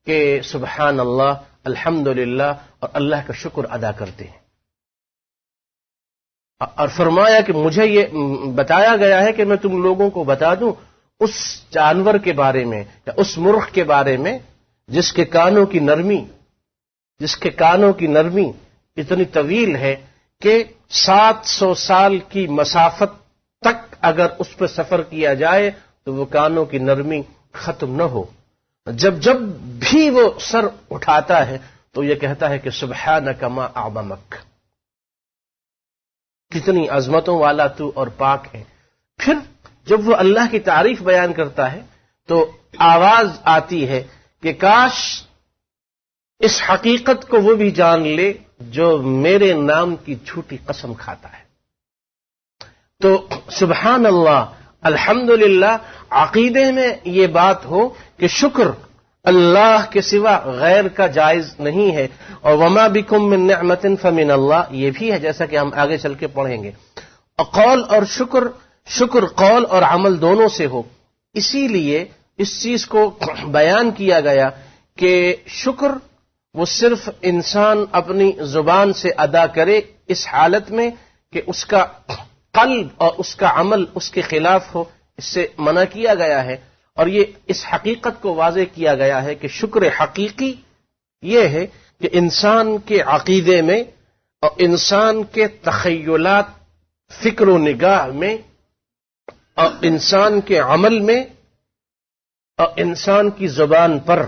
کہ سبحان اللہ، الحمدللہ اور اللہ کا شکر ادا کرتے ہیں. اور فرمایا کہ مجھے یہ بتایا گیا ہے کہ میں تم لوگوں کو بتا دوں اس جانور کے بارے میں یا اس مرغ کے بارے میں جس کے کانوں کی نرمی اتنی طویل ہے کہ 700 سال کی مسافت تک اگر اس پہ سفر کیا جائے تو وہ کانوں کی نرمی ختم نہ ہو. جب بھی وہ سر اٹھاتا ہے تو یہ کہتا ہے کہ سبحانک ما اعظمک، کتنی عظمتوں والا تو اور پاک ہے. پھر جب وہ اللہ کی تعریف بیان کرتا ہے تو آواز آتی ہے کہ کاش اس حقیقت کو وہ بھی جان لے جو میرے نام کی جھوٹی قسم کھاتا ہے. تو سبحان اللہ، الحمدللہ، عقیدے میں یہ بات ہو کہ شکر اللہ کے سوا غیر کا جائز نہیں ہے. اور وما بکم من نعمت فمن اللہ یہ بھی ہے، جیسا کہ ہم آگے چل کے پڑھیں گے. قول اور شکر قول اور عمل دونوں سے ہو. اسی لیے اس چیز کو بیان کیا گیا کہ شکر وہ صرف انسان اپنی زبان سے ادا کرے اس حالت میں کہ اس کا قلب اور اس کا عمل اس کے خلاف ہو، اس سے منع کیا گیا ہے. اور یہ اس حقیقت کو واضح کیا گیا ہے کہ شکر حقیقی یہ ہے کہ انسان کے عقیدے میں اور انسان کے تخیلات، فکر و نگاہ میں اور انسان کے عمل میں اور انسان کی زبان پر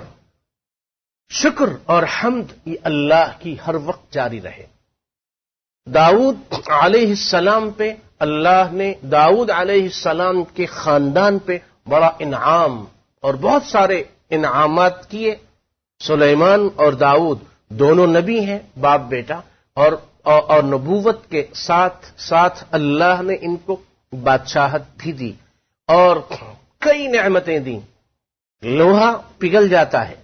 شکر اور حمد یہ اللہ کی ہر وقت جاری رہے. داؤد علیہ السلام پہ اللہ نے داؤد علیہ السلام کے خاندان پہ بڑا انعام اور بہت سارے انعامات کیے. سلیمان اور داؤد دونوں نبی ہیں، باپ بیٹا، اور نبوت کے ساتھ ساتھ اللہ نے ان کو بادشاہت بھی دی اور کئی نعمتیں دیں. لوہا پگھل جاتا ہے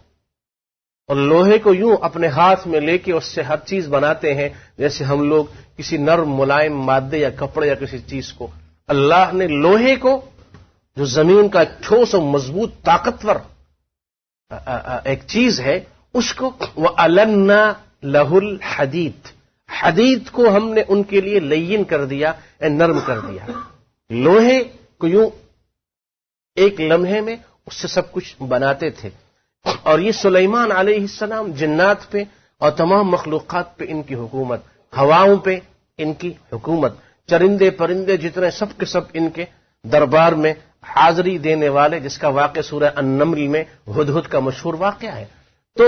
اور لوہے کو یوں اپنے ہاتھ میں لے کے اس سے ہر چیز بناتے ہیں جیسے ہم لوگ کسی نرم ملائم مادے یا کپڑے یا کسی چیز کو. اللہ نے لوہے کو جو زمین کا ٹھوس و مضبوط طاقتور ایک چیز ہے اس کو وَأَلَنَّا لَهُ الْحَدِيدِ، حدید کو ہم نے ان کے لیے لین کر دیا، نرم کر دیا. لوہے کو یوں ایک لمحے میں اس سے سب کچھ بناتے تھے. اور یہ سلیمان علیہ السلام جنات پہ اور تمام مخلوقات پہ ان کی حکومت، ہواؤں پہ ان کی حکومت، چرندے پرندے جتنے سب کے سب ان کے دربار میں حاضری دینے والے، جس کا واقعہ سورہ النمل میں ہدہد کا مشہور واقعہ ہے. تو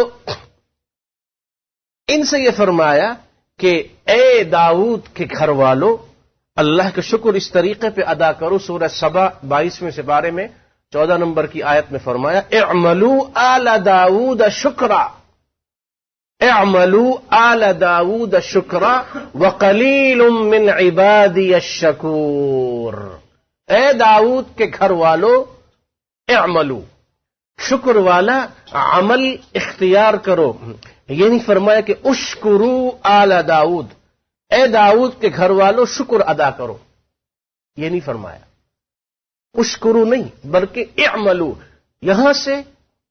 ان سے یہ فرمایا کہ اے داؤد کے گھر والو، اللہ کا شکر اس طریقے پہ ادا کرو. سورہ سبا 22ویں سپارے میں 14 نمبر کی آیت میں فرمایا اعملوا آل داؤد شکرا، اعملوا آل داؤد شکرا وقلیل من عبادی الشکور. اے داؤد کے گھر والو، اعملوا، شکر والا عمل اختیار کرو. یہ نہیں فرمایا کہ اشکرو آل داؤد، اے داؤد کے گھر والو شکر ادا کرو، یہ نہیں فرمایا. اشکرو نہیں بلکہ اعملو. یہاں سے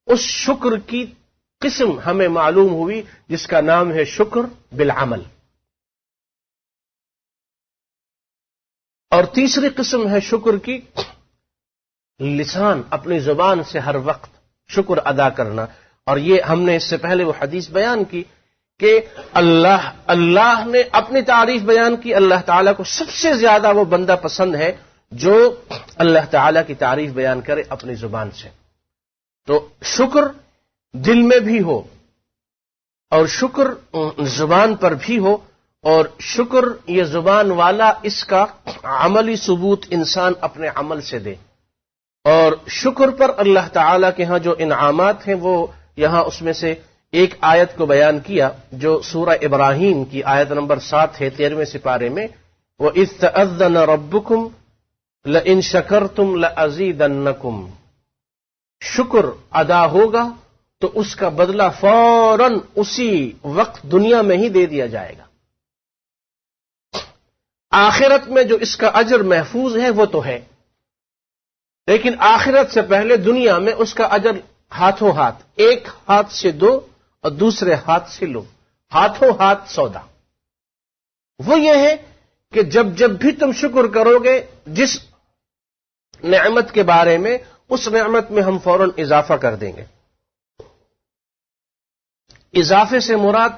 اس شکر کی قسم ہمیں معلوم ہوئی جس کا نام ہے شکر بالعمل. اور تیسری قسم ہے شکر کی لسان، اپنی زبان سے ہر وقت شکر ادا کرنا. اور یہ ہم نے اس سے پہلے وہ حدیث بیان کی کہ اللہ نے اپنی تعریف بیان کی. اللہ تعالیٰ کو سب سے زیادہ وہ بندہ پسند ہے جو اللہ تعالیٰ کی تعریف بیان کرے اپنی زبان سے. تو شکر دل میں بھی ہو اور شکر زبان پر بھی ہو، اور شکر یہ زبان والا اس کا عملی ثبوت انسان اپنے عمل سے دے. اور شکر پر اللہ تعالیٰ کے ہاں جو انعامات ہیں وہ یہاں اس میں سے ایک آیت کو بیان کیا جو سورہ ابراہیم کی آیت نمبر 7 ہے 13ویں سپارے میں، وَإِذْ تَأَذَّنَ رَبُّكُمْ لَإِن شَكَرْتُمْ لَأَزِيدَنَّكُمْ. شکر ادا ہوگا تو اس کا بدلہ فوراً اسی وقت دنیا میں ہی دے دیا جائے گا. آخرت میں جو اس کا اجر محفوظ ہے وہ تو ہے، لیکن آخرت سے پہلے دنیا میں اس کا اجر ہاتھوں ہاتھ، ایک ہاتھ سے دو اور دوسرے ہاتھ سے لو، ہاتھوں ہاتھ سودا۔ وہ یہ ہے کہ جب بھی تم شکر کرو گے جس نعمت کے بارے میں، اس نعمت میں ہم فوراً اضافہ کر دیں گے۔ اضافے سے مراد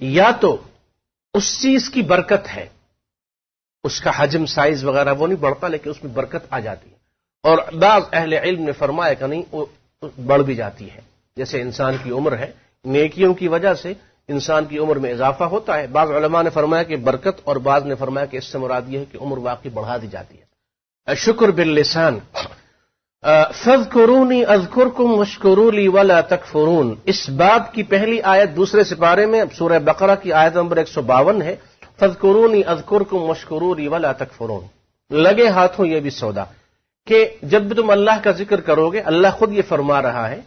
یا تو اس چیز کی برکت ہے، اس کا حجم سائز وغیرہ وہ نہیں بڑھتا، لیکن اس میں برکت آ جاتی ہے، اور بعض اہل علم نے فرمایا کہ نہیں وہ بڑھ بھی جاتی ہے، جیسے انسان کی عمر ہے، نیکیوں کی وجہ سے انسان کی عمر میں اضافہ ہوتا ہے۔ بعض علماء نے فرمایا کہ برکت، اور بعض نے فرمایا کہ اس سے مراد یہ ہے کہ عمر واقعی بڑھا دی جاتی ہے۔ شکر باللسان، فاذکرونی اذکرکم واشکروا لی ولا تکفرون، اس باب کی پہلی آیت دوسرے سپارے میں سورہ بقرہ کی آیت نمبر 152 ہے، فاذکرونی اذکرکم واشکروا لی ولا تکفرون۔ لگے ہاتھوں یہ بھی سودا کہ جب بھی تم اللہ کا ذکر کرو گے، اللہ خود یہ فرما رہا ہے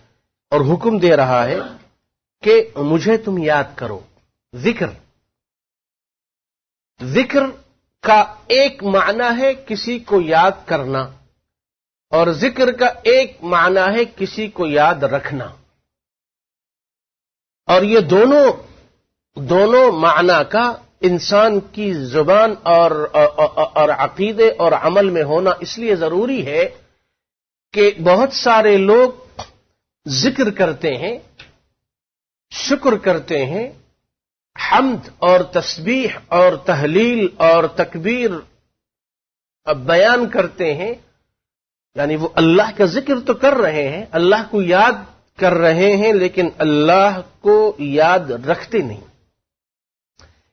اور حکم دے رہا ہے کہ مجھے تم یاد کرو۔ ذکر کا ایک معنی ہے کسی کو یاد کرنا، اور ذکر کا ایک معنی ہے کسی کو یاد رکھنا، اور یہ دونوں معنی کا انسان کی زبان اور عقیدے اور عمل میں ہونا اس لیے ضروری ہے کہ بہت سارے لوگ ذکر کرتے ہیں، شکر کرتے ہیں، حمد اور تسبیح اور تہلیل اور تکبیر بیان کرتے ہیں، یعنی وہ اللہ کا ذکر تو کر رہے ہیں، اللہ کو یاد کر رہے ہیں، لیکن اللہ کو یاد رکھتے نہیں۔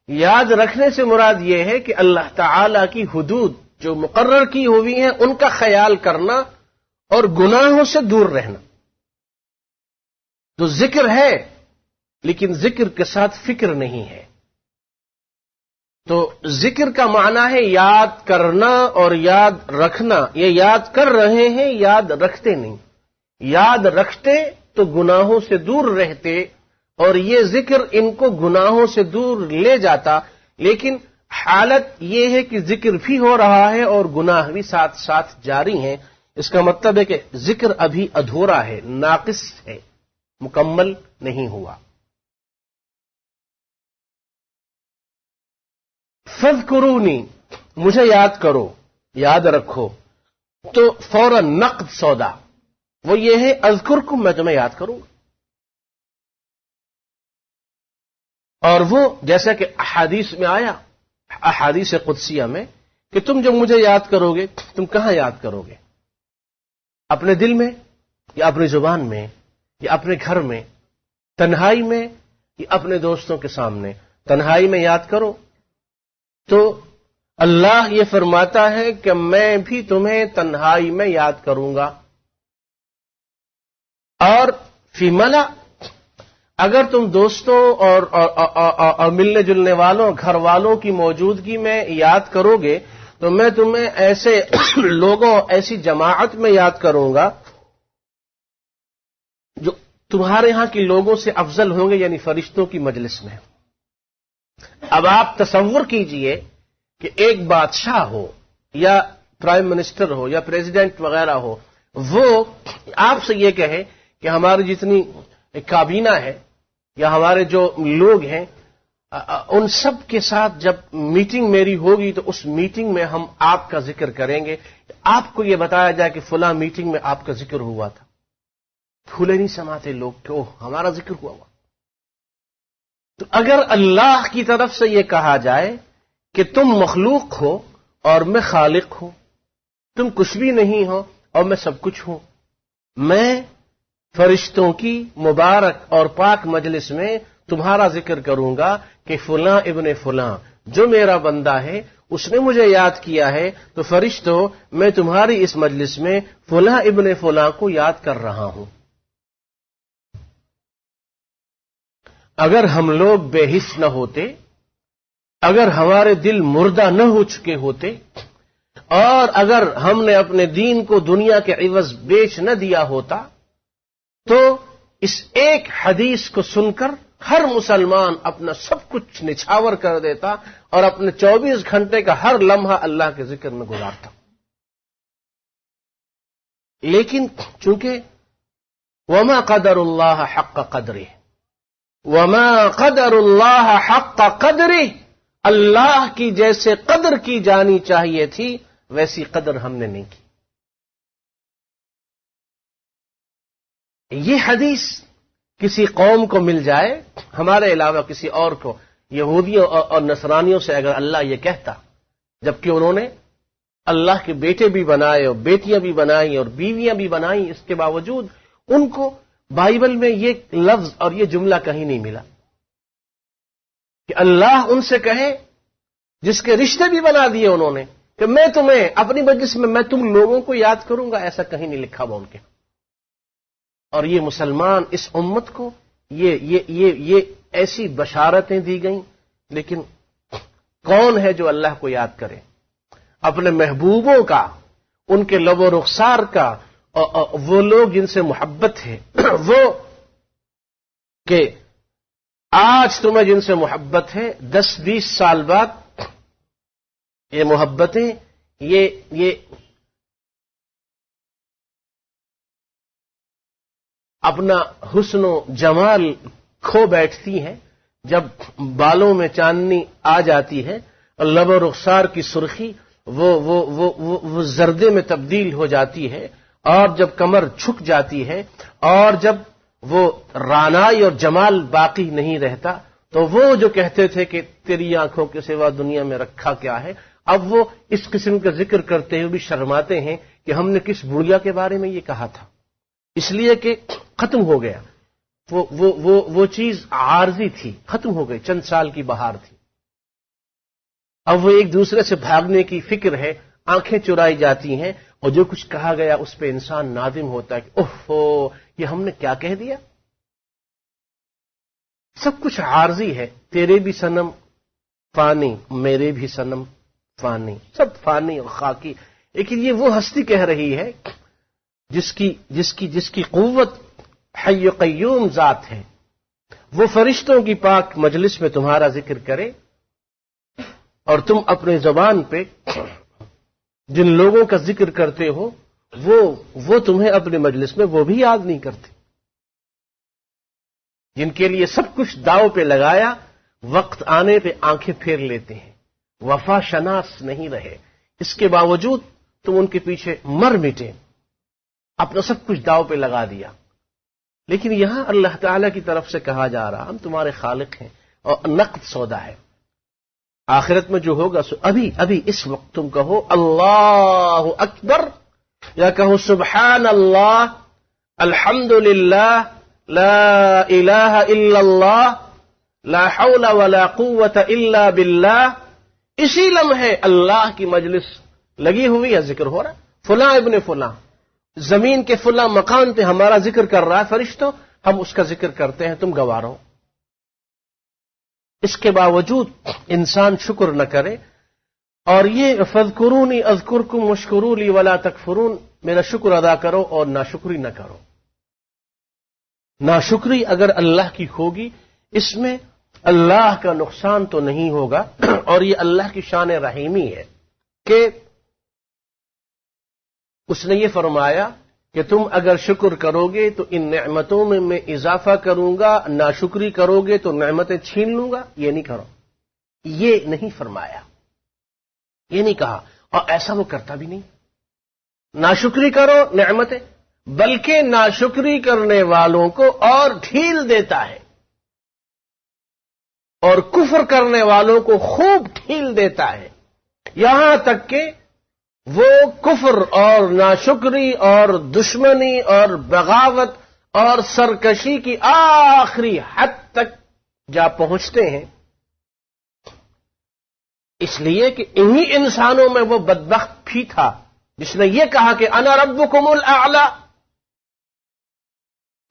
یاد رکھنے سے مراد یہ ہے کہ اللہ تعالی کی حدود جو مقرر کی ہوئی ہیں ان کا خیال کرنا اور گناہوں سے دور رہنا۔ تو ذکر ہے لیکن ذکر کے ساتھ فکر نہیں ہے۔ تو ذکر کا معنی ہے یاد کرنا اور یاد رکھنا۔ یہ یاد کر رہے ہیں، یاد رکھتے نہیں۔ یاد رکھتے تو گناہوں سے دور رہتے، اور یہ ذکر ان کو گناہوں سے دور لے جاتا، لیکن حالت یہ ہے کہ ذکر بھی ہو رہا ہے اور گناہ بھی ساتھ ساتھ جاری ہیں۔ اس کا مطلب ہے کہ ذکر ابھی ادھورا ہے، ناقص ہے، مکمل نہیں ہوا۔ فاذکرونی، مجھے یاد کرو، یاد رکھو، تو فوراً نقد سودا وہ یہ ہے اذکرکم، میں تمہیں یاد کروں گا۔ اور وہ جیسا کہ احادیث میں آیا، احادیث قدسیہ میں، کہ تم جب مجھے یاد کرو گے، تم کہاں یاد کرو گے؟ اپنے دل میں، یا اپنی زبان میں، یا اپنے گھر میں، تنہائی میں، یا اپنے دوستوں کے سامنے؟ تنہائی میں یاد کرو تو اللہ یہ فرماتا ہے کہ میں بھی تمہیں تنہائی میں یاد کروں گا۔ اور فی ملا، اگر تم دوستوں اور ملنے جلنے والوں، گھر والوں کی موجودگی میں یاد کرو گے تو میں تمہیں ایسے لوگوں، ایسی جماعت میں یاد کروں گا جو تمہارے ہاں کے لوگوں سے افضل ہوں گے، یعنی فرشتوں کی مجلس میں۔ اب آپ تصور کیجئے کہ ایک بادشاہ ہو یا پرائم منسٹر ہو یا پریزیڈنٹ وغیرہ ہو، وہ آپ سے یہ کہے کہ ہماری جتنی کابینہ ہے یا ہمارے جو لوگ ہیں ان سب کے ساتھ جب میٹنگ میری ہوگی تو اس میٹنگ میں ہم آپ کا ذکر کریں گے۔ آپ کو یہ بتایا جائے کہ فلاں میٹنگ میں آپ کا ذکر ہوا تھا، پھولے نہیں سماتے لوگ کہ اوہ ہمارا ذکر ہوا۔ تو اگر اللہ کی طرف سے یہ کہا جائے کہ تم مخلوق ہو اور میں خالق ہوں، تم کچھ بھی نہیں ہو اور میں سب کچھ ہوں، میں فرشتوں کی مبارک اور پاک مجلس میں تمہارا ذکر کروں گا کہ فلاں ابن فلاں جو میرا بندہ ہے اس نے مجھے یاد کیا ہے، تو فرشتوں میں تمہاری اس مجلس میں فلاں ابن فلاں کو یاد کر رہا ہوں۔ اگر ہم لوگ بے حس نہ ہوتے، اگر ہمارے دل مردہ نہ ہو چکے ہوتے، اور اگر ہم نے اپنے دین کو دنیا کے عوض بیچ نہ دیا ہوتا، تو اس ایک حدیث کو سن کر ہر مسلمان اپنا سب کچھ نچھاور کر دیتا اور اپنے 24 گھنٹے کا ہر لمحہ اللہ کے ذکر میں گزارتا۔ لیکن چونکہ وما قدر اللہ حق قدرہ، وما قدر اللہ حق قدرہ، اللہ کی جیسے قدر کی جانی چاہیے تھی ویسی قدر ہم نے نہیں کی۔ یہ حدیث کسی قوم کو مل جائے ہمارے علاوہ کسی اور کو، یہودیوں اور نصرانیوں سے اگر اللہ یہ کہتا، جبکہ انہوں نے اللہ کے بیٹے بھی بنائے اور بیٹیاں بھی بنائیں اور بیویاں بھی بنائیں، اس کے باوجود ان کو بائبل میں یہ لفظ اور یہ جملہ کہیں نہیں ملا کہ اللہ ان سے کہے، جس کے رشتے بھی بنا دیے انہوں نے، کہ میں تمہیں اپنی مجلس میں تم لوگوں کو یاد کروں گا، ایسا کہیں نہیں لکھا ہوا ان کے۔ اور یہ مسلمان اس امت کو یہ ایسی بشارتیں دی گئیں، لیکن کون ہے جو اللہ کو یاد کرے؟ اپنے محبوبوں کا، ان کے لب و رخسار کا، وہ لوگ جن سے محبت ہے، وہ کہ آج تمہیں جن سے محبت ہے 10-20 سال بعد یہ محبتیں یہ اپنا حسن و جمال کھو بیٹھتی ہیں، جب بالوں میں چاندنی آ جاتی ہے اور لب و رخسار کی سرخی وہ زردے میں تبدیل ہو جاتی ہے، اور جب کمر جھک جاتی ہے اور جب وہ رانائی اور جمال باقی نہیں رہتا، تو وہ جو کہتے تھے کہ تیری آنکھوں کے سوا دنیا میں رکھا کیا ہے، اب وہ اس قسم کا ذکر کرتے ہوئے بھی شرماتے ہیں کہ ہم نے کس بڑھیا کے بارے میں یہ کہا تھا، اس لیے کہ ختم ہو گیا، وہ چیز عارضی تھی، ختم ہو گئی، چند سال کی بہار تھی۔ اب وہ ایک دوسرے سے بھاگنے کی فکر ہے، آنکھیں چرائی جاتی ہیں، اور جو کچھ کہا گیا اس پہ انسان نادم ہوتا ہے کہ اوہ یہ ہم نے کیا کہہ دیا۔ سب کچھ عارضی ہے، تیرے بھی صنم فانی، میرے بھی صنم فانی، سب فانی اور خاکی، لیکن یہ وہ ہستی کہہ رہی ہے جس کی قوت حی قیوم ذات ہے، وہ فرشتوں کی پاک مجلس میں تمہارا ذکر کرے، اور تم اپنے زبان پہ جن لوگوں کا ذکر کرتے ہو وہ تمہیں اپنے مجلس میں وہ بھی یاد نہیں کرتے، جن کے لیے سب کچھ داؤ پہ لگایا، وقت آنے پہ آنکھیں پھیر لیتے ہیں، وفا شناس نہیں رہے، اس کے باوجود تم ان کے پیچھے مر مٹے، اپنا سب کچھ داؤ پہ لگا دیا۔ لیکن یہاں اللہ تعالی کی طرف سے کہا جا رہا ہم تمہارے خالق ہیں اور نقد سودا ہے، آخرت میں جو ہوگا ابھی اس وقت تم کہو اللہ اکبر، یا کہو سبحان اللہ، الحمد للہ، لا الہ الا اللہ، لا حول ولا قوت الا باللہ، اسی لمحے اللہ کی مجلس لگی ہوئی ہے، ذکر ہو رہا، فلاں ابن فلاں زمین کے فلاں مکان پہ ہمارا ذکر کر رہا ہے، فرشتوں ہم اس کا ذکر کرتے ہیں، تم گواہ رہو۔ اس کے باوجود انسان شکر نہ کرے، اور یہ فاذکرونی اذکرکم واشکروا لی ولا تکفرون، میرا شکر ادا کرو اور ناشکری نہ کرو۔ ناشکری اگر اللہ کی ہوگی، اس میں اللہ کا نقصان تو نہیں ہوگا، اور یہ اللہ کی شان رحیمی ہے کہ اس نے یہ فرمایا کہ تم اگر شکر کرو گے تو ان نعمتوں میں اضافہ کروں گا، ناشکری کرو گے تو نعمتیں چھین لوں گا، یہ نہیں کرو، یہ نہیں فرمایا، یہ نہیں کہا، اور ایسا وہ کرتا بھی نہیں۔ ناشکری کرو نعمتیں، بلکہ ناشکری کرنے والوں کو اور ڈھیل دیتا ہے، اور کفر کرنے والوں کو خوب ڈھیل دیتا ہے، یہاں تک کہ وہ کفر اور ناشکری اور دشمنی اور بغاوت اور سرکشی کی آخری حد تک جا پہنچتے ہیں، اس لیے کہ انہی انسانوں میں وہ بدبخت بھی تھا جس نے یہ کہا کہ انا ربکم الاعلی،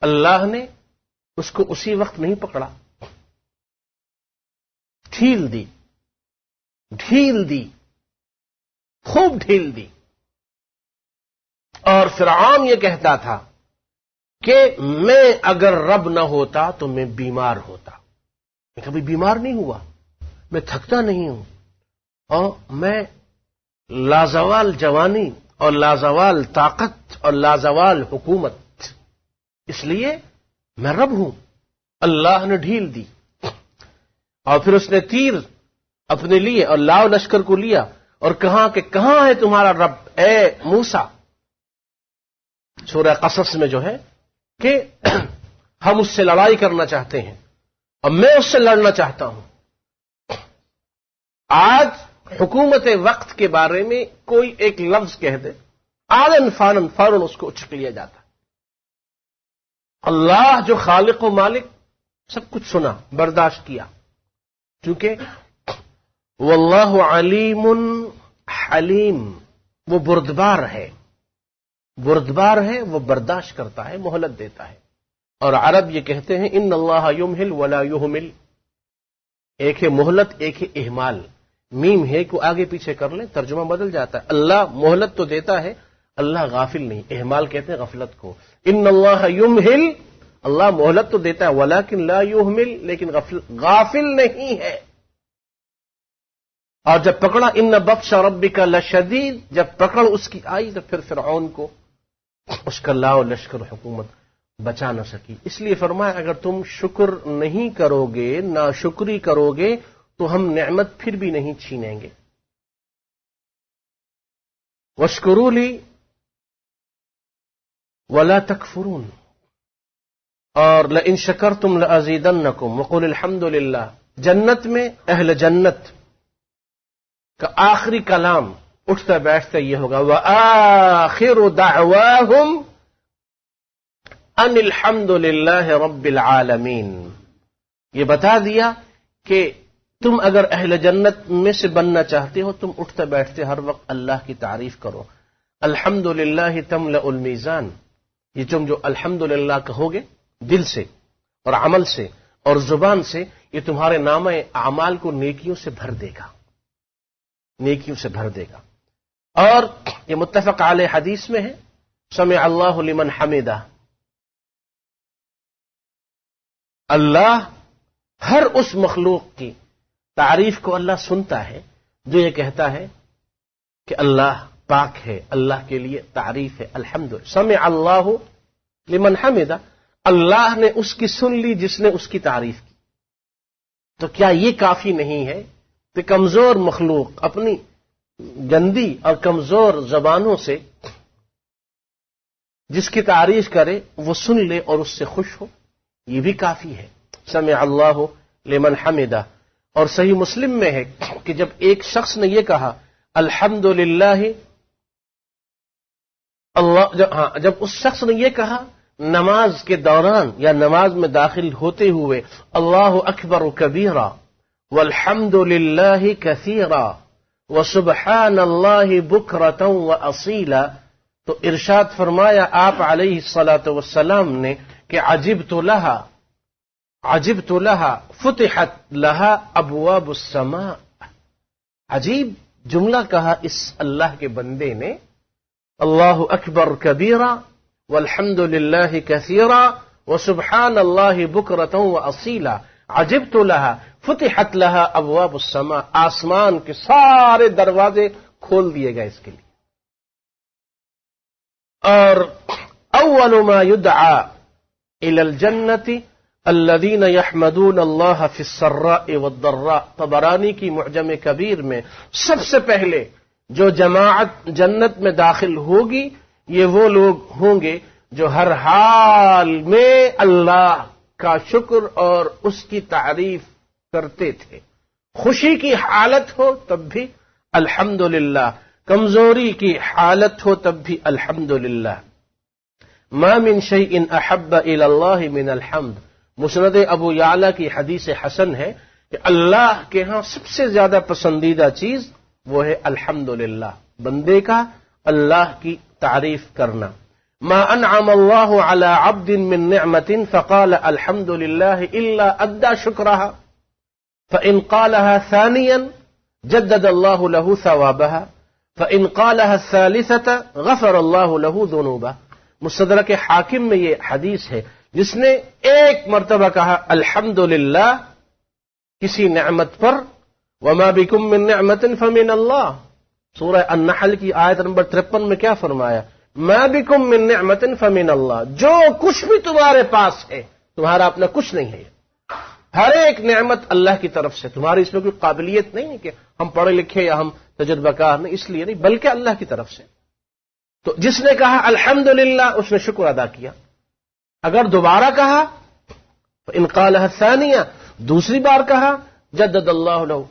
اللہ نے اس کو اسی وقت نہیں پکڑا، ڈھیل دی، خوب ڈھیل دی۔ اور فرعون یہ کہتا تھا کہ میں اگر رب نہ ہوتا تو میں بیمار ہوتا، میں کبھی بیمار نہیں ہوا، میں تھکتا نہیں ہوں، اور میں لازوال جوانی اور لازوال طاقت اور لازوال حکومت، اس لیے میں رب ہوں. اللہ نے ڈھیل دی اور پھر اس نے تیر اپنے لیے اور لاؤ لشکر کو لیا اور کہا کہ کہاں ہے تمہارا رب اے موسیٰ. سورہ قصص میں جو ہے کہ ہم اس سے لڑائی کرنا چاہتے ہیں اور میں اس سے لڑنا چاہتا ہوں. آج حکومت وقت کے بارے میں کوئی ایک لفظ کہہ دے آلن فانن فوراً اس کو اچک لیا جاتا. اللہ جو خالق و مالک سب کچھ سنا برداشت کیا، چونکہ واللہ علیم حلیم، وہ بردبار ہے، وہ برداشت کرتا ہے، مہلت دیتا ہے. اور عرب یہ کہتے ہیں ان اللہ یمہل ولا یہمل، ایک ہے مہلت ایک ہے اہمال. میم ہے کو آگے پیچھے کر لیں ترجمہ بدل جاتا ہے. اللہ مہلت تو دیتا ہے، اللہ غافل نہیں. اہمال کہتے ہیں غفلت کو. ان اللہ یمہل، اللہ مہلت تو دیتا ہے، ولیکن لا یہمل، لیکن غافل نہیں ہے. اور جب پکڑا ان بطش ربک لشدید، جب پکڑ اس کی آئی تو پھر فرعون کو اس کا لاؤ لشکر حکومت بچا نہ سکی. اس لیے فرمایا اگر تم شکر نہیں کرو گے، ناشکری کرو گے تو ہم نعمت پھر بھی نہیں چھینیں گے. واشکروا لی ولا تکفرون، اور لئن شکرتم لازیدنکم وقل الحمد للہ. جنت میں اہل جنت کا آخری کلام اٹھتا بیٹھتا یہ ہوگا وآخر دعواہم ان الحمد للہ رب العالمین. یہ بتا دیا کہ تم اگر اہل جنت میں سے بننا چاہتے ہو تم اٹھتے بیٹھتے ہر وقت اللہ کی تعریف کرو. الحمد للہ تملأ المیزان، یہ تم جو الحمد للہ کہو گے دل سے اور عمل سے اور زبان سے، یہ تمہارے نامہ اعمال کو نیکیوں سے بھر دے گا، نیکیوں سے بھر دے گا. اور یہ متفق علیہ حدیث میں ہے سمع اللہ لمن حمدہ، اللہ ہر اس مخلوق کی تعریف کو اللہ سنتا ہے جو یہ کہتا ہے کہ اللہ پاک ہے، اللہ کے لیے تعریف ہے. الحمد سمع اللہ لمن حمدہ، اللہ نے اس کی سن لی جس نے اس کی تعریف کی. تو کیا یہ کافی نہیں ہے کہ کمزور مخلوق اپنی گندی اور کمزور زبانوں سے جس کی تعریف کرے وہ سن لے اور اس سے خوش ہو؟ یہ بھی کافی ہے. سمع اللہ لمن حمدہ. اور صحیح مسلم میں ہے کہ جب ایک شخص نے یہ کہا الحمد للہ اللہ، جب اس شخص نے یہ کہا نماز کے دوران یا نماز میں داخل ہوتے ہوئے اللہ اکبر کبیرا والحمد للہ کثیرا وسبحان اللہ بکرۃ واصیلا، تو ارشاد فرمایا آپ علیہ الصلاۃ والسلام نے کہ عجبت لها فتحت لها ابواب السماء. عجیب جملہ کہا اس اللہ کے بندے نے، اللہ اکبر کبیرا والحمد للہ کثیرا وسبحان اللہ بکرۃ واصیلا. عجبت لها فتحت لها ابواب السماء، آسمان کے سارے دروازے کھول دیے گئے اس کے لیے. اور اول ما يدعى الى الجنة الذين يحمدون الله في السراء والضراء، طبرانی کی معجم کبیر میں سب سے پہلے جو جماعت جنت میں داخل ہوگی یہ وہ لوگ ہوں گے جو ہر حال میں اللہ کا شکر اور اس کی تعریف کرتے تھے. خوشی کی حالت ہو تب بھی الحمدللہ، کمزوری کی حالت ہو تب بھی الحمدللہ. ما من شیء احب الی اللہ من الحمد. مسند ابو یعلا کی حدیث حسن ہے کہ اللہ کے ہاں سب سے زیادہ پسندیدہ چیز وہ ہے الحمدللہ، بندے کا اللہ کی تعریف کرنا. ما انعم اللہ علی عبد من نعمت فقال الحمد للہ الا ادى شکرها فان قالها ثانیا جدد اللہ له ثوابها فان قالها الثالثة غفر اللہ له ذنوبه. مستدرک حاکم میں یہ حدیث ہے جس نے ایک مرتبہ کہا الحمدللہ کسی نعمت پر، وما بکم من نعمت فمن اللہ. سورہ النحل کی آیت نمبر 53 میں کیا فرمایا ما بکم من نعمت فمن اللہ، جو کچھ بھی تمہارے پاس ہے تمہارا اپنا کچھ نہیں ہے، ہر ایک نعمت اللہ کی طرف سے، تمہاری اس میں کوئی قابلیت نہیں ہے کہ ہم پڑھے لکھے یا ہم تجربہ کار نہیں، اس لیے نہیں، بلکہ اللہ کی طرف سے۔ تو جس نے کہا الحمدللہ اس نے شکر ادا کیا، اگر دوبارہ کہا ان قالها الثانیہ، دوسری بار کہا جدد اللہ لہ،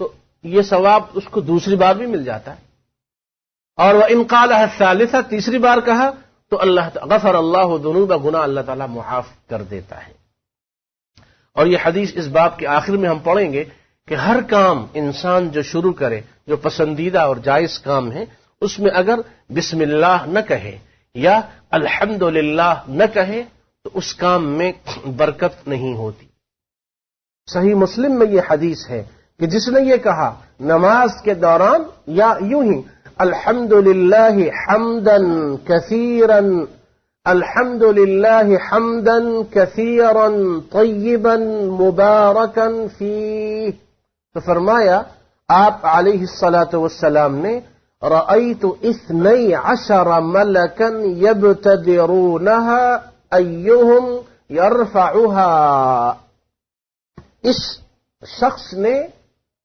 تو یہ ثواب اس کو دوسری بار بھی مل جاتا ہے، اور وان قالها الثالثہ، تیسری بار کہا تو اللہ غفر اللہ ذنوب، گناہ اللہ تعالیٰ معاف کر دیتا ہے۔ اور یہ حدیث اس باب کے آخر میں ہم پڑھیں گے کہ ہر کام انسان جو شروع کرے، جو پسندیدہ اور جائز کام ہے، اس میں اگر بسم اللہ نہ کہے یا الحمدللہ نہ کہے تو اس کام میں برکت نہیں ہوتی۔ صحیح مسلم میں یہ حدیث ہے کہ جس نے یہ کہا نماز کے دوران یا یوں ہی الحمدللہ حمدا کثیرا، الحمدللہ حمدا کثیرا طیبا مبارکا فیہ، تو فرمایا آپ علیہ الصلاۃ والسلام نے رأیت 12 ملکا یبتدرونها ایہم یرفعها، اس شخص نے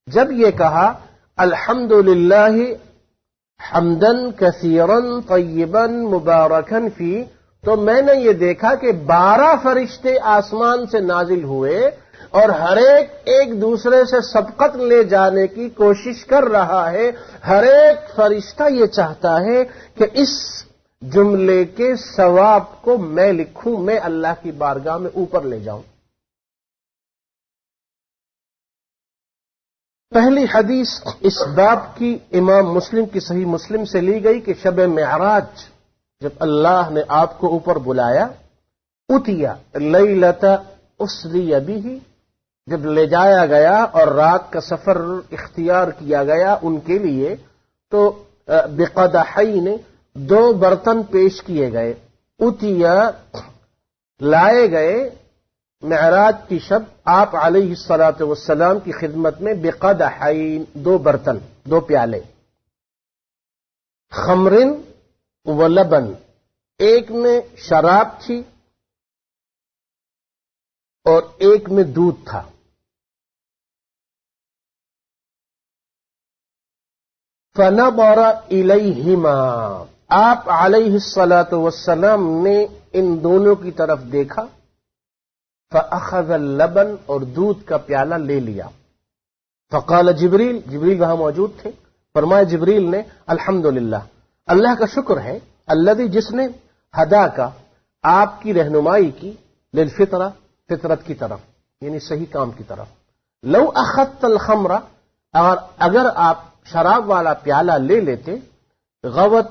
جب یہ کہا الحمدللہ حمدن کثیرا طیبا مبارکا فی، تو میں نے یہ دیکھا کہ 12 فرشتے آسمان سے نازل ہوئے اور ہر ایک دوسرے سے سبقت لے جانے کی کوشش کر رہا ہے، ہر ایک فرشتہ یہ چاہتا ہے کہ اس جملے کے ثواب کو میں لکھوں، میں اللہ کی بارگاہ میں اوپر لے جاؤں۔ پہلی حدیث اس باب کی امام مسلم کی صحیح مسلم سے لی گئی کہ شب معراج جب اللہ نے آپ کو اوپر بلایا، اتیا لیلۃ اسری بہ، جب لے جایا گیا اور رات کا سفر اختیار کیا گیا ان کے لیے، تو بقدحین 2 برتن پیش کیے گئے، اتیا لائے گئے معراج کی شب آپ علیہ الصلاۃ والسلام کی خدمت میں بقدحین 2 برتن، 2 پیالے، خمرن و لبن، ایک میں شراب تھی اور ایک میں دودھ تھا۔ فنظر الیہما، آپ علیہ الصلاۃ والسلام نے ان دونوں کی طرف دیکھا، فاخذ اللبن، اور دودھ کا پیالہ لے لیا، فقال جبریل، جبریل وہاں موجود تھے، فرمایا جبریل نے الحمدللہ، اللہ کا شکر ہے، الذی، جس نے ہدا کا، آپ کی رہنمائی کی، للفطرہ، فطرت کی طرف، یعنی صحیح کام کی طرف، لو اخذت الخمر، اگر آپ شراب والا پیالہ لے لیتے، غوت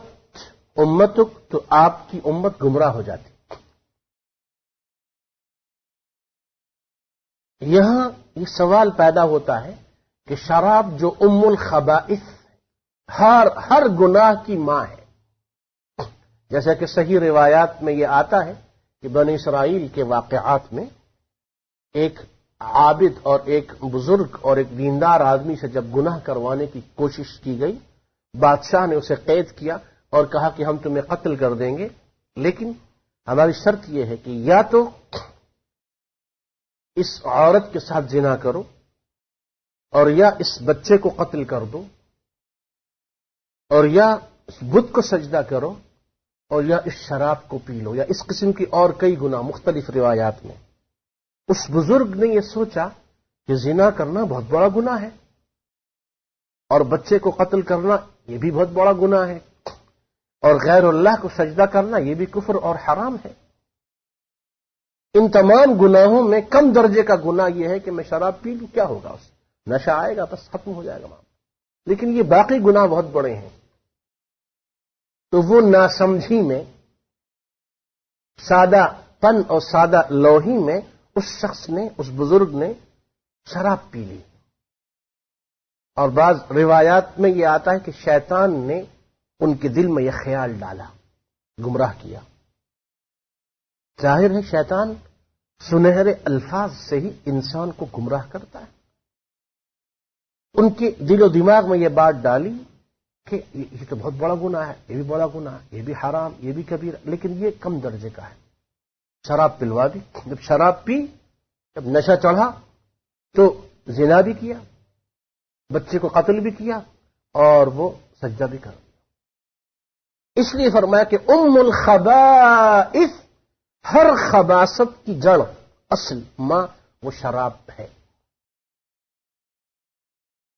امتک، تو آپ کی امت گمراہ ہو جاتی۔ یہاں یہ سوال پیدا ہوتا ہے کہ شراب جو ام الخبائث، ہر گناہ کی ماں ہے، جیسا کہ صحیح روایات میں یہ آتا ہے کہ بنی اسرائیل کے واقعات میں ایک عابد اور ایک بزرگ اور ایک دیندار آدمی سے جب گناہ کروانے کی کوشش کی گئی، بادشاہ نے اسے قید کیا اور کہا کہ ہم تمہیں قتل کر دیں گے، لیکن ہماری شرط یہ ہے کہ یا تو اس عورت کے ساتھ زنا کرو، اور یا اس بچے کو قتل کر دو، اور یا اس بت کو سجدہ کرو، اور یا اس شراب کو پی لو، یا اس قسم کی اور کئی گناہ مختلف روایات میں۔ اس بزرگ نے یہ سوچا کہ زنا کرنا بہت بڑا گناہ ہے، اور بچے کو قتل کرنا یہ بھی بہت بڑا گناہ ہے، اور غیر اللہ کو سجدہ کرنا یہ بھی کفر اور حرام ہے۔ ان تمام گناہوں میں کم درجے کا گناہ یہ ہے کہ میں شراب پی لوں، کیا ہوگا، اس نشہ آئے گا، بس ختم ہو جائے گا معاملہ، لیکن یہ باقی گناہ بہت بڑے ہیں۔ تو وہ ناسمجھی میں، سادہ پن اور سادہ لوہی میں اس شخص نے، اس بزرگ نے شراب پی لی، اور بعض روایات میں یہ آتا ہے کہ شیطان نے ان کے دل میں یہ خیال ڈالا، گمراہ کیا۔ ظاہر ہے شیطان سنہرے الفاظ سے ہی انسان کو گمراہ کرتا ہے۔ ان کے دل و دماغ میں یہ بات ڈالی کہ یہ تو بہت بڑا گناہ ہے، یہ بھی بڑا گناہ ہے، یہ بھی حرام، یہ بھی کبیرہ، لیکن یہ کم درجے کا ہے۔ شراب پلوا دی، جب شراب پی، جب نشہ چڑھا تو زنا بھی کیا، بچے کو قتل بھی کیا، اور وہ سجدہ بھی کر دیا۔ اس لیے فرمایا کہ ام الخبائث، ہر خباثت کی جڑ، اصل ماں وہ شراب ہے۔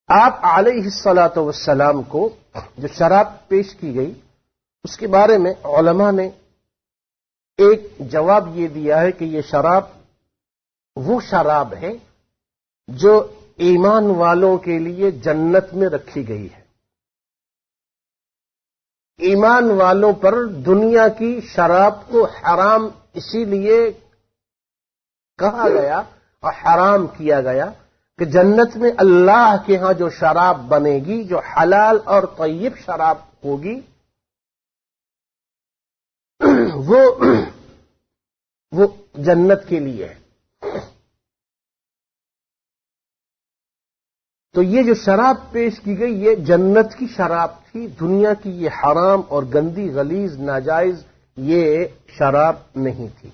آپ علیہ الصلاۃ والسلام کو جو شراب پیش کی گئی، اس کے بارے میں علماء نے ایک جواب یہ دیا ہے کہ یہ شراب وہ شراب ہے جو ایمان والوں کے لیے جنت میں رکھی گئی ہے۔ ایمان والوں پر دنیا کی شراب کو حرام اسی لیے کہا گیا اور حرام کیا گیا کہ جنت میں اللہ کے ہاں جو شراب بنے گی، جو حلال اور طیب شراب ہوگی، وہ جنت کے لیے ہے۔ تو یہ جو شراب پیش کی گئی یہ جنت کی شراب تھی، دنیا کی یہ حرام اور گندی غلیظ ناجائز یہ شراب نہیں تھی۔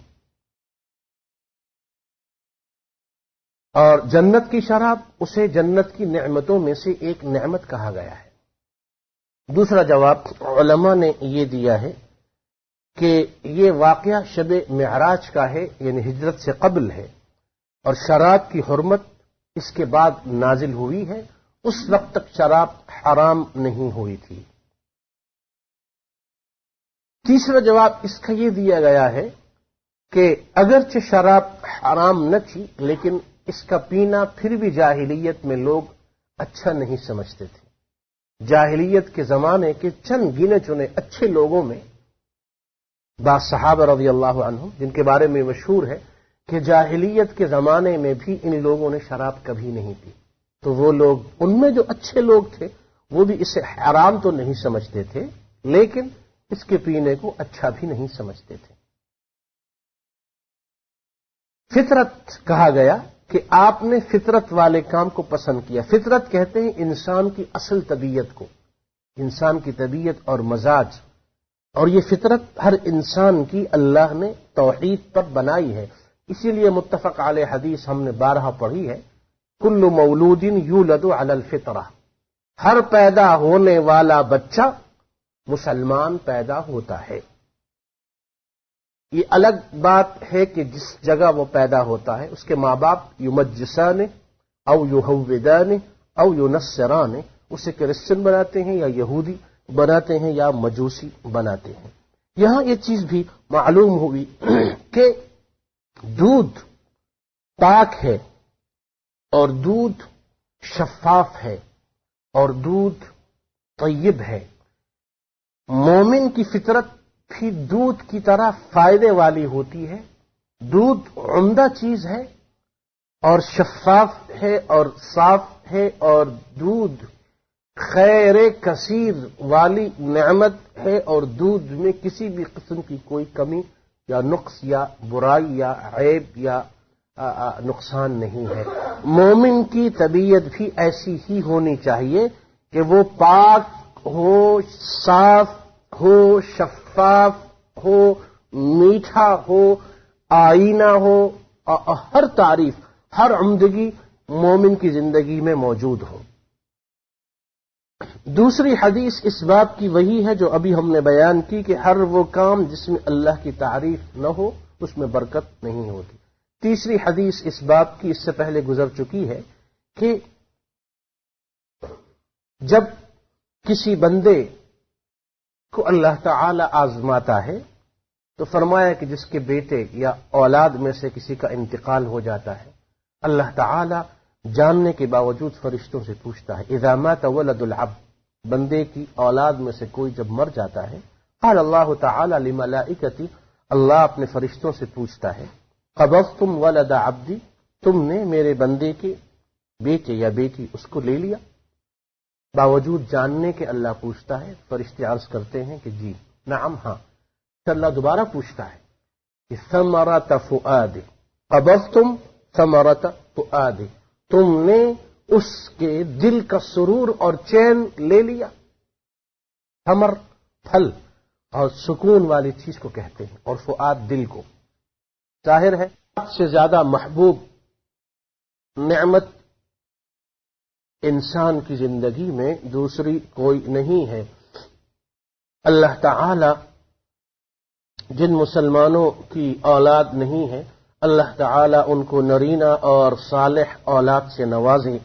اور جنت کی شراب اسے جنت کی نعمتوں میں سے ایک نعمت کہا گیا ہے۔ دوسرا جواب علماء نے یہ دیا ہے کہ یہ واقعہ شب معراج کا ہے، یعنی ہجرت سے قبل ہے، اور شراب کی حرمت اس کے بعد نازل ہوئی ہے، اس وقت تک شراب حرام نہیں ہوئی تھی۔ تیسرا جواب اس کا یہ دیا گیا ہے کہ اگرچہ شراب حرام نہ تھی، لیکن اس کا پینا پھر بھی جاہلیت میں لوگ اچھا نہیں سمجھتے تھے۔ جاہلیت کے زمانے کے چند گنے چنے اچھے لوگوں میں بعض صحابہ رضی اللہ عنہم، جن کے بارے میں مشہور ہے کہ جاہلیت کے زمانے میں بھی ان لوگوں نے شراب کبھی نہیں پی، تو وہ لوگ، ان میں جو اچھے لوگ تھے، وہ بھی اسے حرام تو نہیں سمجھتے تھے، لیکن اس کے پینے کو اچھا بھی نہیں سمجھتے تھے۔ فطرت کہا گیا کہ آپ نے فطرت والے کام کو پسند کیا۔ فطرت کہتے ہیں انسان کی اصل طبیعت کو، انسان کی طبیعت اور مزاج، اور یہ فطرت ہر انسان کی اللہ نے توحید پر بنائی ہے۔ اسی لیے متفق علیہ حدیث ہم نے 12 پڑھی ہے، کل مولود یولد علی الفطرہ، ہر پیدا ہونے والا بچہ مسلمان پیدا ہوتا ہے۔ یہ الگ بات ہے کہ جس جگہ وہ پیدا ہوتا ہے اس کے ماں باپ یمجسان او یہودان او ینصران، اسے کرسچن بناتے ہیں یا یہودی بناتے ہیں یا مجوسی بناتے ہیں۔ یہاں یہ چیز بھی معلوم ہوئی کہ دودھ پاک ہے، اور دودھ شفاف ہے، اور دودھ طیب ہے۔ مومن کی فطرت بھی دودھ کی طرح فائدے والی ہوتی ہے۔ دودھ عمدہ چیز ہے اور شفاف ہے اور صاف ہے، اور دودھ خیر کثیر والی نعمت ہے، اور دودھ میں کسی بھی قسم کی کوئی کمی یا نقص یا برائی یا عیب یا نقصان نہیں ہے۔ مومن کی طبیعت بھی ایسی ہی ہونی چاہیے کہ وہ پاک ہو، صاف ہو، شفاف ہو، میٹھا ہو، آئینہ ہو، اور ہر تعریف، ہر عمدگی مومن کی زندگی میں موجود ہو۔ دوسری حدیث اس بات کی وہی ہے جو ابھی ہم نے بیان کی کہ ہر وہ کام جس میں اللہ کی تعریف نہ ہو اس میں برکت نہیں ہوتی۔ تیسری حدیث اس بات کی اس سے پہلے گزر چکی ہے کہ جب کسی بندے کو اللہ تعالی آزماتا ہے تو فرمایا کہ جس کے بیٹے یا اولاد میں سے کسی کا انتقال ہو جاتا ہے، اللہ تعالی جاننے کے باوجود فرشتوں سے پوچھتا ہے، اذا مات ولد العبد، بندے کی اولاد میں سے کوئی جب مر جاتا ہے، قال اللہ تعالی لملائکتی، اللہ اپنے فرشتوں سے پوچھتا ہے، قبضتم ولد عبدی، تم نے میرے بندے کے بیٹے یا بیٹی اس کو لے لیا؟ باوجود جاننے کے اللہ پوچھتا ہے۔ فرشتے عرض کرتے ہیں کہ جی، نعم، ہاں۔ پھر اللہ دوبارہ پوچھتا ہے کہ ثمرۃ فؤاد، قبضتم ثمرۃ فؤاد، تم نے اس کے دل کا سرور اور چین لے لیا؟ ثمر پھل اور سکون والی چیز کو کہتے ہیں، اور فؤاد دل کو. ظاہر ہے سب سے زیادہ محبوب نعمت انسان کی زندگی میں دوسری کوئی نہیں ہے. اللہ تعالی جن مسلمانوں کی اولاد نہیں ہے، اللہ تعالی ان کو نرینہ اور صالح اولاد سے نوازے،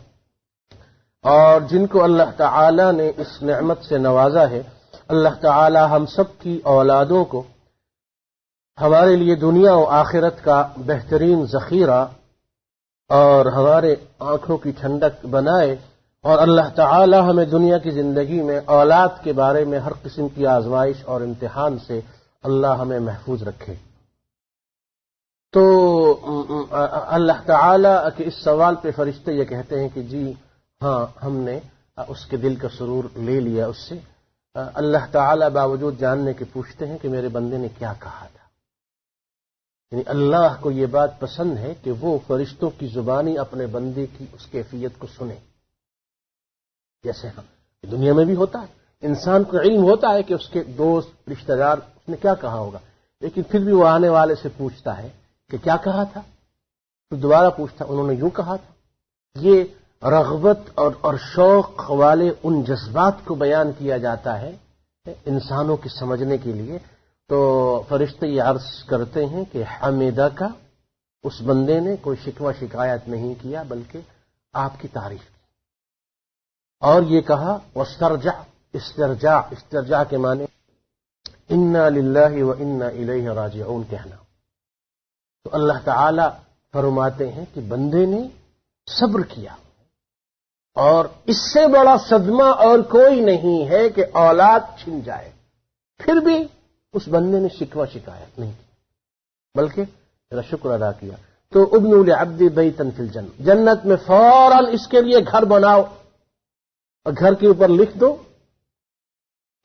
اور جن کو اللہ تعالی نے اس نعمت سے نوازا ہے، اللہ تعالی ہم سب کی اولادوں کو ہمارے لیے دنیا و آخرت کا بہترین ذخیرہ اور ہمارے آنکھوں کی ٹھنڈک بنائے، اور اللہ تعالی ہمیں دنیا کی زندگی میں اولاد کے بارے میں ہر قسم کی آزمائش اور امتحان سے اللہ ہمیں محفوظ رکھے. تو اللہ تعالی کے اس سوال پہ فرشتے یہ کہتے ہیں کہ جی ہاں، ہم نے اس کے دل کا سرور لے لیا اس سے. اللہ تعالی باوجود جاننے کے پوچھتے ہیں کہ میرے بندے نے کیا کہا تھا. یعنی اللہ کو یہ بات پسند ہے کہ وہ فرشتوں کی زبانی اپنے بندے کی اس کیفیت کو سنے. جیسے ہم دنیا میں بھی ہوتا ہے، انسان کو علم ہوتا ہے کہ اس کے دوست رشتہ دار اس نے کیا کہا ہوگا، لیکن پھر بھی وہ آنے والے سے پوچھتا ہے کہ کیا کہا تھا، تو دوبارہ پوچھتا انہوں نے یوں کہا تھا. یہ رغبت اور شوق والے ان جذبات کو بیان کیا جاتا ہے انسانوں کی سمجھنے کے لیے. تو فرشتے یہ عرض کرتے ہیں کہ حمیدہ کا اس بندے نے کوئی شکوہ شکایت نہیں کیا بلکہ آپ کی تعریف کی. اور یہ کہا واسترجع، استرجاع کے معنی انا للہ و انا الیہ راجعون کہنا. تو اللہ تعالی فرماتے ہیں کہ بندے نے صبر کیا، اور اس سے بڑا صدمہ اور کوئی نہیں ہے کہ اولاد چھن جائے، پھر بھی اس بندے نے شکوہ شکایت نہیں کی بلکہ میرا شکر ادا کیا. تو ابنوا لعبدی بیتا فی الجنہ، جنت میں فوراً اس کے لیے گھر بناؤ اور گھر کے اوپر لکھ دو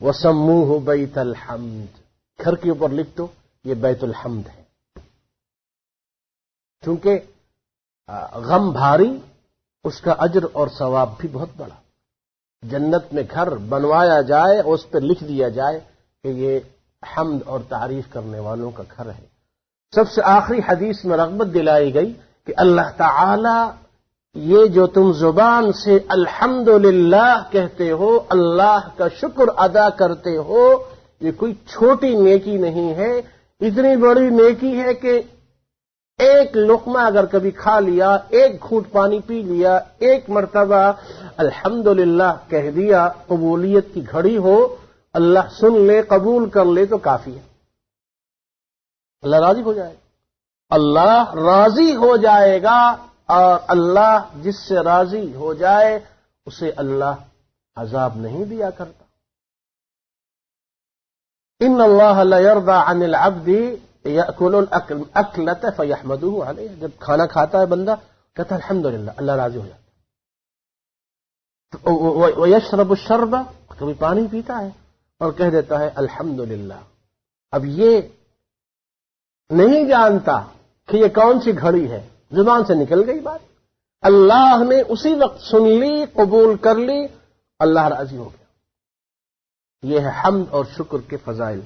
وسموہ بیت الحمد، گھر کے اوپر لکھ دو یہ بیت الحمد ہے. چونکہ غم بھاری، اس کا اجر اور ثواب بھی بہت بڑا. جنت میں گھر بنوایا جائے اور اس پر لکھ دیا جائے کہ یہ حمد اور تعریف کرنے والوں کا گھر ہے. سب سے آخری حدیث میں رغبت دلائی گئی کہ اللہ تعالی یہ جو تم زبان سے الحمدللہ کہتے ہو، اللہ کا شکر ادا کرتے ہو، یہ کوئی چھوٹی نیکی نہیں ہے، اتنی بڑی نیکی ہے کہ ایک لقمہ اگر کبھی کھا لیا، ایک گھونٹ پانی پی لیا، ایک مرتبہ الحمدللہ کہہ دیا، قبولیت کی گھڑی ہو، اللہ سن لے، قبول کر لے تو کافی ہے. اللہ راضی ہو جائے گا، اللہ راضی ہو جائے گا، اور اللہ جس سے راضی ہو جائے اسے اللہ عذاب نہیں دیا کرتا. ان اللہ لا یرضى عن العبد یأکل الاکلۃ فیحمدہ علیہ، جب کھانا کھاتا ہے بندہ کہتا ہے الحمدللہ، اللہ راضی ہو جاتا ہے. ویشرب الشرب، کبھی پانی پیتا ہے اور کہہ دیتا ہے الحمدللہ. اب یہ نہیں جانتا کہ یہ کون سی گھڑی ہے، زبان سے نکل گئی بات، اللہ نے اسی وقت سن لی، قبول کر لی، اللہ راضی ہو گیا. یہ ہے حمد اور شکر کے فضائل.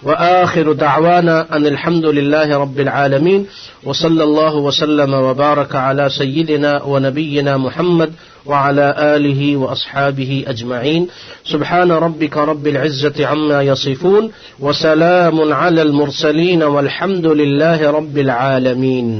وآخر دعوانا ان الحمد لله رب العالمين وصلى الله وسلم وبارك على سيدنا ونبينا محمد وعلى آله وأصحابه أجمعين. سبحان ربك رب العزة عما يصفون وسلام على المرسلين والحمد لله رب العالمين.